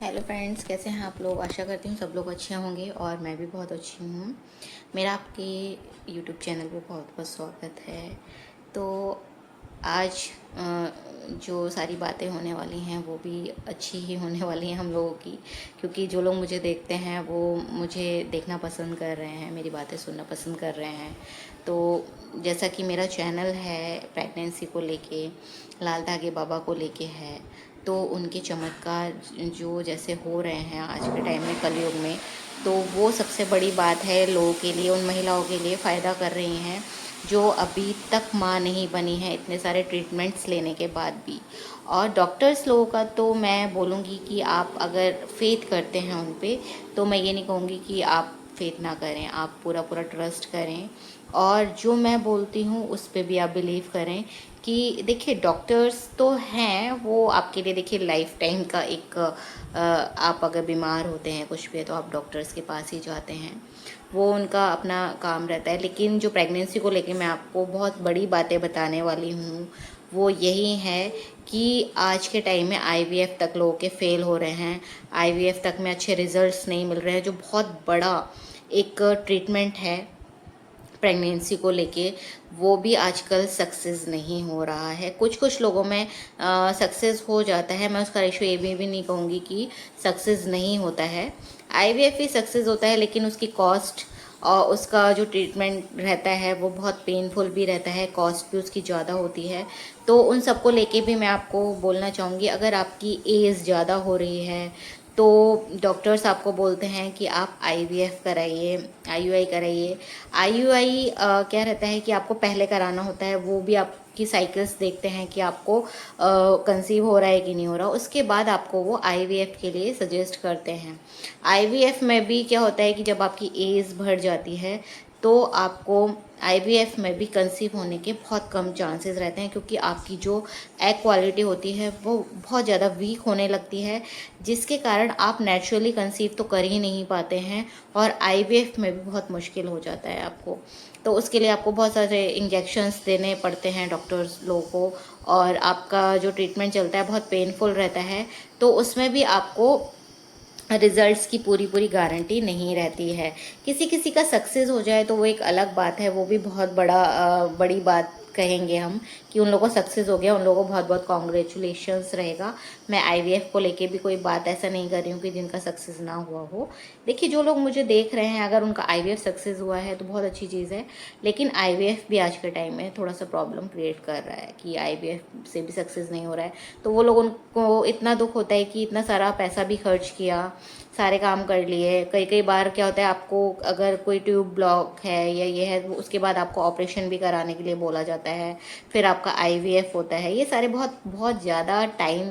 Hello friends, कैसे हैं आप लोग। आशा करती हूँ सब लोग अच्छे होंगे और मैं भी बहुत अच्छी हूँ। मेरा आपके यूट्यूब चैनल पे बहुत बहुत स्वागत है। तो आज जो सारी बातें होने वाली हैं वो भी अच्छी ही होने वाली हैं हम लोगों की, क्योंकि जो लोग मुझे देखते हैं वो मुझे देखना पसंद कर रहे हैं, मेरी बातें सुनना पसंद कर रहे हैं। तो जैसा कि मेरा चैनल है प्रेगनेंसी को लेके, लाल धागे बाबा को लेके है, तो उनके चमत्कार जो जैसे हो रहे हैं आज के टाइम में कलयुग में, तो वो सबसे बड़ी बात है लोगों के लिए, उन महिलाओं के लिए फ़ायदा कर रही हैं जो अभी तक माँ नहीं बनी है इतने सारे ट्रीटमेंट्स लेने के बाद भी। और डॉक्टर्स लोगों का तो मैं बोलूँगी कि आप अगर फेथ करते हैं उन पे, तो मैं ये नहीं कहूँगी कि आप फेथ ना करें, आप पूरा पूरा ट्रस्ट करें और जो मैं बोलती हूँ उस पे भी आप बिलीव करें। कि देखिए डॉक्टर्स तो हैं, वो आपके लिए देखिए लाइफ टाइम का एक आप अगर बीमार होते हैं कुछ भी है तो आप डॉक्टर्स के पास ही जाते हैं, वो उनका अपना काम रहता है। लेकिन जो प्रेगनेंसी को लेके मैं आपको बहुत बड़ी बातें बताने वाली हूँ वो यही है कि आज के टाइम में आईवीएफ तक लोगों के फेल हो रहे हैं, आईवीएफ तक में अच्छे रिजल्ट्स नहीं मिल रहे हैं, जो बहुत बड़ा एक ट्रीटमेंट है प्रेगनेंसी को लेके, वो भी आजकल सक्सेस नहीं हो रहा है। कुछ कुछ लोगों में सक्सेस हो जाता है, मैं उसका रेशो ये भी नहीं कहूँगी कि सक्सेस नहीं होता है। आईवीएफ ही सक्सेस होता है, लेकिन उसकी कॉस्ट और उसका जो ट्रीटमेंट रहता है वो बहुत पेनफुल भी रहता है, कॉस्ट भी उसकी ज़्यादा होती है। तो उन सबको लेके भी मैं आपको बोलना चाहूँगी, अगर आपकी एज ज़्यादा हो रही है तो डॉक्टर्स आपको बोलते हैं कि आप आईवीएफ कराइए, आईयूआई कराइए। आईयूआई क्या रहता है कि आपको पहले कराना होता है, वो भी आपकी साइकिल्स देखते हैं कि आपको कंसीव हो रहा है कि नहीं हो रहा, उसके बाद आपको वो आईवीएफ के लिए सजेस्ट करते हैं। आईवीएफ में भी क्या होता है कि जब आपकी एज बढ़ जाती है तो आपको आईवीएफ में भी कंसीव होने के बहुत कम चांसेस रहते हैं, क्योंकि आपकी जो एग क्वालिटी होती है वो बहुत ज़्यादा वीक होने लगती है, जिसके कारण आप नेचुरली कंसीव तो कर ही नहीं पाते हैं और आईवीएफ में भी बहुत मुश्किल हो जाता है आपको। तो उसके लिए आपको बहुत सारे इंजेक्शन्स देने पड़ते हैं डॉक्टर्स लोगों को, और आपका जो ट्रीटमेंट चलता है बहुत पेनफुल रहता है। तो उसमें भी आपको रिजल्ट्स की पूरी पूरी गारंटी नहीं रहती है। किसी किसी का सक्सेस हो जाए तो वो एक अलग बात है, वो भी बहुत बड़ी बात कहेंगे हम कि उन लोगों को सक्सेस हो गया, उन लोगों को बहुत बहुत कॉन्ग्रेचुलेशंस रहेगा। मैं आईवीएफ को लेके भी कोई बात ऐसा नहीं कर रही हूँ कि जिनका सक्सेस ना हुआ हो। देखिए जो लोग मुझे देख रहे हैं अगर उनका आईवीएफ सक्सेस हुआ है तो बहुत अच्छी चीज़ है, लेकिन आईवीएफ भी आज के टाइम में थोड़ा सा प्रॉब्लम क्रिएट कर रहा है कि आईवीएफ से भी सक्सेस नहीं हो रहा है। तो वो लोगों को इतना दुख होता है कि इतना सारा पैसा भी खर्च किया, सारे काम कर लिए, कई कई बार क्या होता है आपको अगर कोई ट्यूब ब्लॉक है या ये है उसके बाद आपको ऑपरेशन भी कराने के लिए बोला जाता है, फिर आपका आईवीएफ होता है। ये सारे बहुत बहुत ज़्यादा टाइम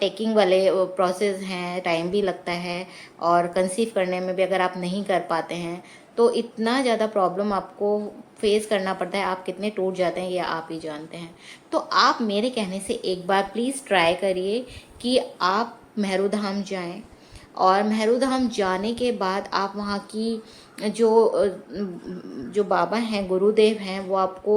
टेकिंग वाले प्रोसेस हैं, टाइम भी लगता है और कंसीव करने में भी अगर आप नहीं कर पाते हैं तो इतना ज़्यादा प्रॉब्लम आपको फेस करना पड़ता है, आप कितने टूट जाते हैं ये आप ही जानते हैं। तो आप मेरे कहने से एक बार प्लीज़ ट्राई करिए कि आप मेहरू धाम जाएं, और मेहरू धाम जाने के बाद आप वहाँ की जो जो बाबा हैं, गुरुदेव हैं, वो आपको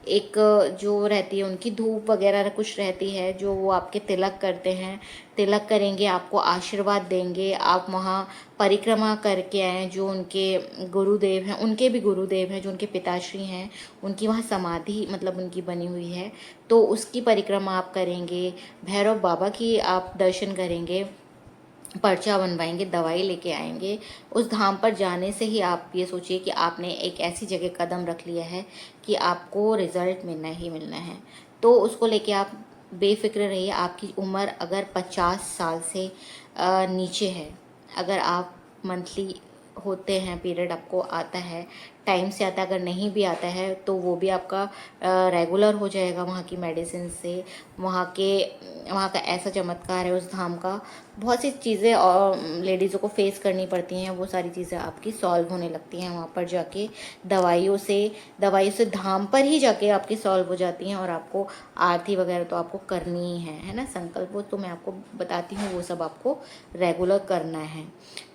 एक जो रहती है उनकी धूप वगैरह कुछ रहती है जो वो आपके तिलक करते हैं, तिलक करेंगे, आपको आशीर्वाद देंगे। आप वहाँ परिक्रमा करके आएँ, जो उनके गुरुदेव हैं, उनके भी गुरुदेव हैं जो उनके पिताश्री हैं, उनकी वहाँ समाधि मतलब उनकी बनी हुई है, तो उसकी परिक्रमा आप करेंगे। भैरव बाबा की आप दर्शन करेंगे, पर्चा बनवाएंगे, दवाई लेके आएंगे। उस धाम पर जाने से ही आप ये सोचिए कि आपने एक ऐसी जगह कदम रख लिया है कि आपको रिजल्ट मिलना ही मिलना है। तो उसको लेके आप बेफिक्र रहिए। आपकी उम्र अगर 50 साल से नीचे है, अगर आप मंथली होते हैं, पीरियड आपको आता है, टाइम से आता है, अगर नहीं भी आता है तो वो भी आपका रेगुलर हो जाएगा वहाँ की मेडिसिन से। वहाँ का ऐसा चमत्कार है उस धाम का, बहुत सी चीज़ें और लेडीज़ों को फेस करनी पड़ती हैं, वो सारी चीज़ें आपकी सॉल्व होने लगती हैं वहाँ पर जाके। दवाइयों से धाम पर ही जाके आपकी सॉल्व हो जाती हैं, और आपको आरती वगैरह तो आपको करनी ही है ना, संकल्प वो तो मैं आपको बताती हूँ, वो सब आपको रेगुलर करना है।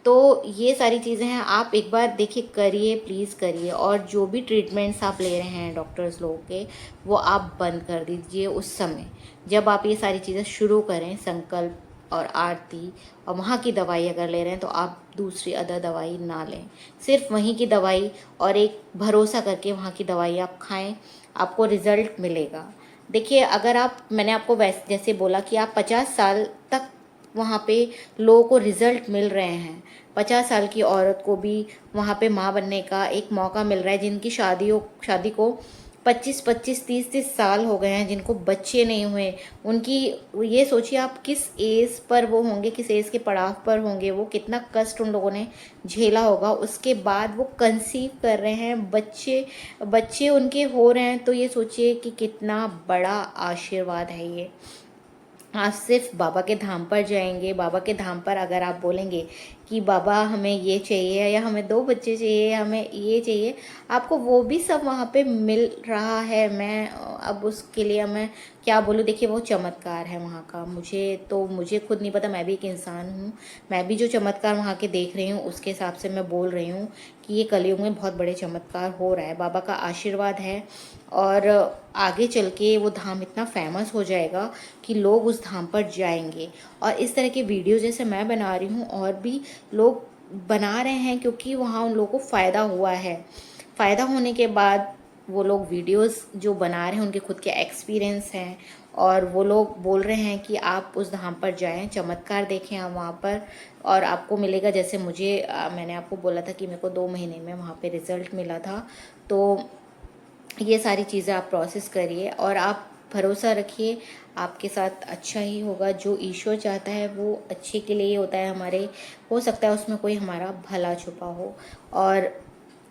तो ये सारी चीज़ें हैं, आप एक बार देखिए, करिए, प्लीज़ करिए। और जो भी ट्रीटमेंट्स आप ले रहे हैं डॉक्टर्स लोगों के, वो आप बंद कर दीजिए उस समय जब आप ये सारी चीज़ें शुरू करें। संकल्प और आरती और वहाँ की दवाई अगर ले रहे हैं तो आप दूसरी अदर दवाई ना लें। सिर्फ वहीं की दवाई और एक भरोसा करके वहाँ की दवाई आप खाएं, आपको रिज़ल्ट मिलेगा। देखिए, अगर आप, मैंने आपको वैसे जैसे बोला कि आप 50 साल तक वहाँ पे लोगों को रिज़ल्ट मिल रहे हैं। 50 साल की औरत को भी वहाँ पे माँ बनने का एक मौका मिल रहा है, जिनकी शादी को 25-25, 30-30 साल हो गए हैं, जिनको बच्चे नहीं हुए। उनकी, ये सोचिए आप किस एज पर वो होंगे, किस एज के पड़ाव पर होंगे, वो कितना कष्ट उन लोगों ने झेला होगा। उसके बाद वो कंसीव कर रहे हैं, बच्चे उनके हो रहे हैं। तो ये सोचिए कि कितना बड़ा आशीर्वाद है ये। आप सिर्फ बाबा के धाम पर जाएंगे, बाबा के धाम पर अगर आप बोलेंगे कि बाबा हमें ये चाहिए, या हमें 2 बच्चे चाहिए, हमें ये चाहिए, आपको वो भी सब वहाँ पे मिल रहा है। मैं अब उसके लिए मैं क्या बोलूँ। देखिए, वो चमत्कार है वहाँ का। मुझे खुद नहीं पता, मैं भी एक इंसान हूँ। मैं भी जो चमत्कार वहाँ के देख रही हूँ उसके हिसाब से मैं बोल रही हूँ कि ये कलयुग में बहुत बड़े चमत्कार हो रहा है। बाबा का आशीर्वाद है और आगे चल के वो धाम इतना फेमस हो जाएगा कि लोग उस धाम पर जाएंगे। और इस तरह के वीडियो जैसे मैं बना रही हूँ और भी लोग बना रहे हैं, क्योंकि वहाँ उन लोगों को फ़ायदा हुआ है। फ़ायदा होने के बाद वो लोग वीडियोस जो बना रहे हैं उनके खुद के एक्सपीरियंस हैं, और वो लोग बोल रहे हैं कि आप उस धाम पर जाएं, चमत्कार देखें आप वहाँ पर, और आपको मिलेगा। जैसे मैंने आपको बोला था कि मेरे को 2 महीने में वहाँ पे रिज़ल्ट मिला था। तो ये सारी चीज़ें आप प्रोसेस करिए और आप भरोसा रखिए, आपके साथ अच्छा ही होगा। जो ईश्वर चाहता है वो अच्छे के लिए ही होता है हमारे। हो सकता है उसमें कोई हमारा भला छुपा हो। और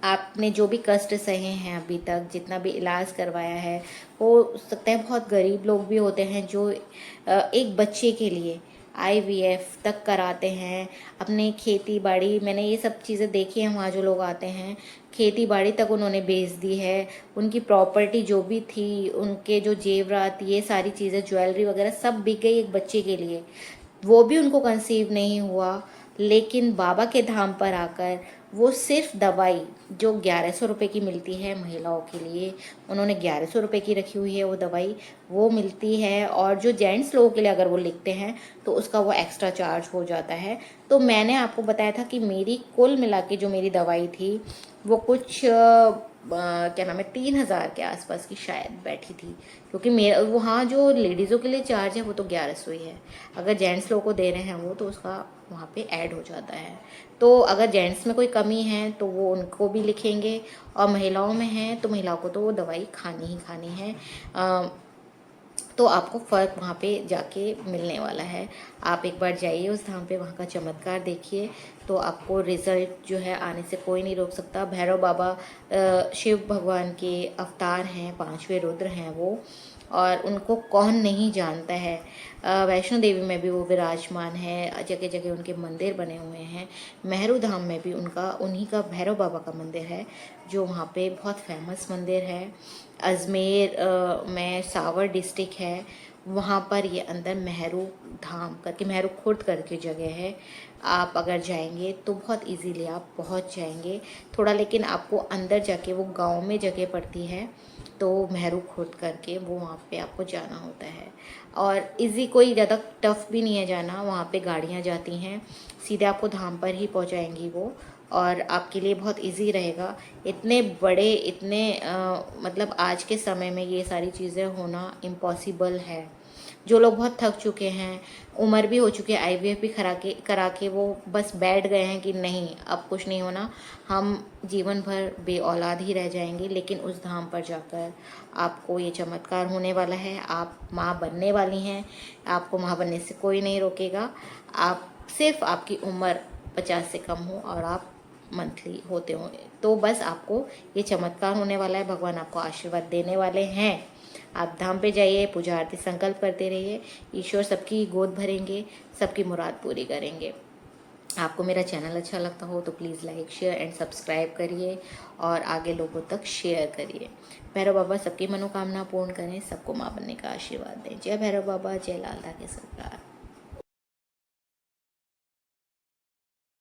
आपने जो भी कष्ट सहे हैं अभी तक, जितना भी इलाज करवाया है, हो सकता है बहुत गरीब लोग भी होते हैं जो एक बच्चे के लिए आईवीएफ तक कराते हैं। अपने खेती बाड़ी, मैंने ये सब चीज़ें देखी हैं वहाँ जो लोग आते हैं, खेती बाड़ी तक उन्होंने बेच दी है। उनकी प्रॉपर्टी जो भी थी, उनके जो जेवरात, ये सारी चीज़ें, ज्वेलरी वगैरह सब बिक गई एक बच्चे के लिए। वो भी उनको कंसीव नहीं हुआ। लेकिन बाबा के धाम पर आकर वो सिर्फ दवाई जो 1100 रुपये की मिलती है महिलाओं के लिए, उन्होंने 1100 रुपये की रखी हुई है वो दवाई, वो मिलती है। और जो जेंट्स लोगों के लिए अगर वो लिखते हैं तो उसका वो एक्स्ट्रा चार्ज हो जाता है। तो मैंने आपको बताया था कि मेरी कुल मिला के जो मेरी दवाई थी वो कुछ क्या नाम है, 3000 के आसपास की शायद बैठी थी। क्योंकि मेरा वहाँ जो लेडीज़ों के लिए चार्ज है वो तो 1100 ही है। अगर जेंट्स लोगों को दे रहे हैं वो तो उसका वहाँ पे ऐड हो जाता है। तो अगर जेंट्स में कोई कमी है तो वो उनको भी लिखेंगे, और महिलाओं में है तो महिलाओं को तो वो दवाई खानी ही खानी है। तो आपको फ़र्क वहाँ पे जाके मिलने वाला है। आप एक बार जाइए उस धाम पे, वहाँ का चमत्कार देखिए, तो आपको रिज़ल्ट जो है आने से कोई नहीं रोक सकता। भैरव बाबा शिव भगवान के अवतार हैं, 5वें रुद्र हैं वो, और उनको कौन नहीं जानता है। वैष्णो देवी में भी वो विराजमान है, जगह जगह उनके मंदिर बने हुए हैं। मेहरू धाम में भी उन्हीं का भैरव बाबा का मंदिर है, जो वहाँ पे बहुत फेमस मंदिर है। अजमेर में सावर डिस्ट्रिक्ट है, वहाँ पर ये अंदर मेहरू धाम करके, मेहरू खुर्द करके जगह है। आप अगर जाएंगे तो बहुत इजीली आप पहुँच जाएंगे। थोड़ा लेकिन आपको अंदर जाके, वो गांव में जगह पड़ती है, तो मेहरू खुर्द करके वो वहाँ पे आपको जाना होता है। और इजी, कोई ज़्यादा टफ भी नहीं है जाना। वहाँ पे गाड़ियाँ जाती हैं, सीधे आपको धाम पर ही पहुँचाएंगी वो, और आपके लिए बहुत इजी रहेगा। इतने बड़े, मतलब आज के समय में ये सारी चीज़ें होना इम्पॉसिबल है। जो लोग बहुत थक चुके हैं, उम्र भी हो चुकी है, आईवीएफ भी करा के वो बस बैठ गए हैं कि नहीं अब कुछ नहीं होना, हम जीवन भर बे औलाद ही रह जाएंगे। लेकिन उस धाम पर जाकर आपको ये चमत्कार होने वाला है। आप माँ बनने वाली हैं, आपको माँ बनने से कोई नहीं रोकेगा। आप सिर्फ, आपकी उम्र 50 से कम हो और आप मंथली होते हो, तो बस आपको ये चमत्कार होने वाला है। भगवान आपको आशीर्वाद देने वाले हैं। आप धाम पे जाइए, पूजा आरती संकल्प करते रहिए, ईश्वर सबकी गोद भरेंगे, सबकी मुराद पूरी करेंगे। आपको मेरा चैनल अच्छा लगता हो तो please like, share and subscribe करिए, और आगे लोगों तक शेयर करिए। भैरव बाबा सबकी मनोकामना पूर्ण करें, सबको माँ बनने का आशीर्वाद दें। जय भैरव बाबा, जय लाल धागे सरकार।